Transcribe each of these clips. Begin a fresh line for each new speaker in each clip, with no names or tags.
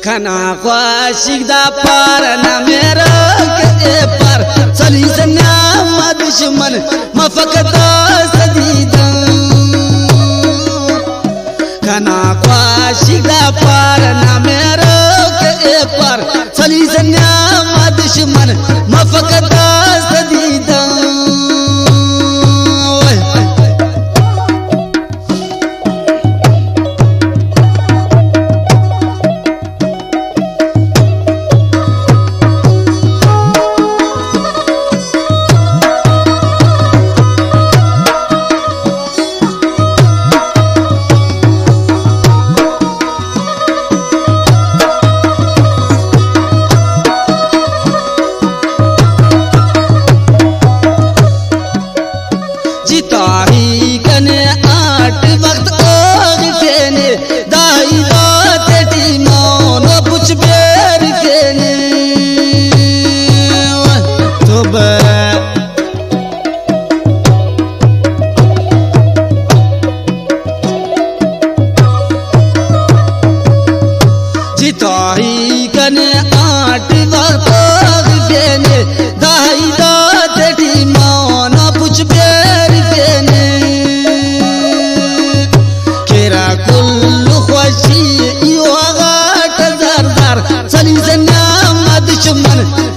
खना ख्वाशिक दा पार ना मेरा के पार चली सन्या मा दुश्मन मफकता सदीदा खना ख्वाशिक दा पार ना मेरा के पार चली सन्या मा दुश्मन मफकता सदीदा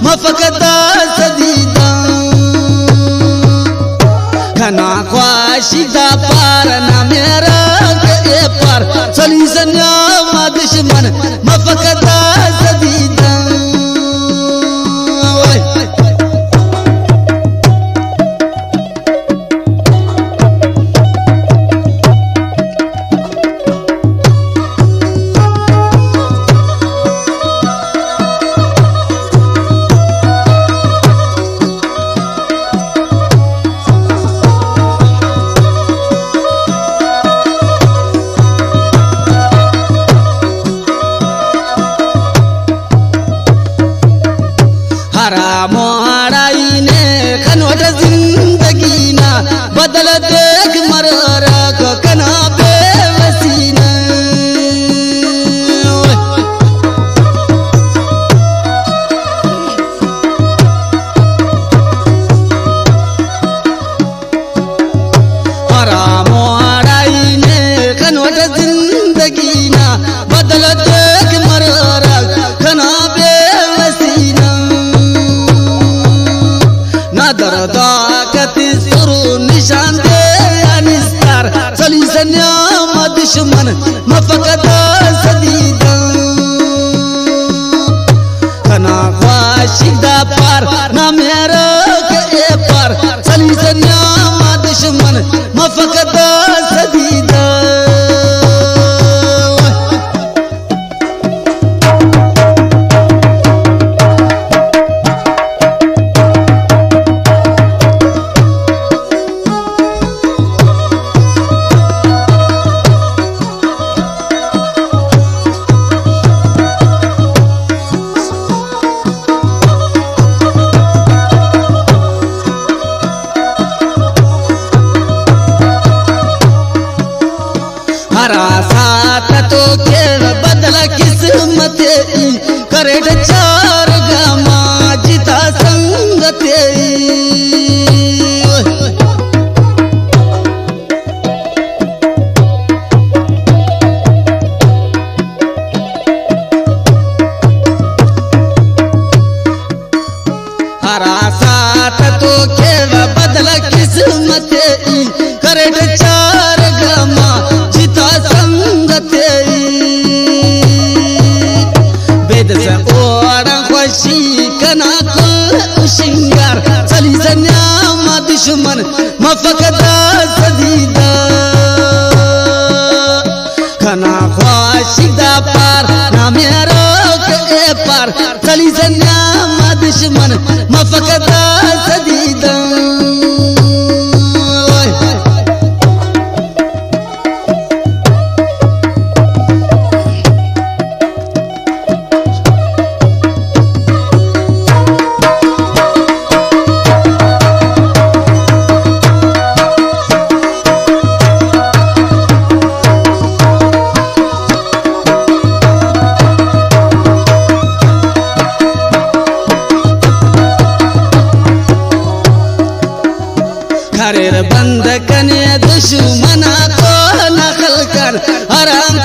मफकता सदीदा खना ख्वाशिक दा पार ना मेरा के पार चली सन्या मा दुश्मन मफकता सदीदा मोहराई ने खनोट जिंदगी ना बदल देख मररा को कना बेवसीना हरा मोहराई ने खनोट जिंदगी ना बदल देख मररा कना बेवसीना दरदा कति सुरु निशान दे अनिस्तार चली सन्या मा दुश्मन मफकता सदीदा खना ख्वाशिक दा पार ना मेरा के पार चली सन्या मा दुश्मन मफकता सदीदा हरा साथ तो खेल बदला किस्मत करे चार गमा जिता संगते हरा साथ तो खेल बदला किस्मत करे चार गमा बेद से ओरा खुशी कना कुल शिंगार चली सन्या मा दुश्मन मफकता सदीदा खना ख्वाशिक दा पार ना मेरा के पार चली सन्या मा दुश्मन मफकता सदीदा कर बंद कने दुश्मना को नखल कर हराम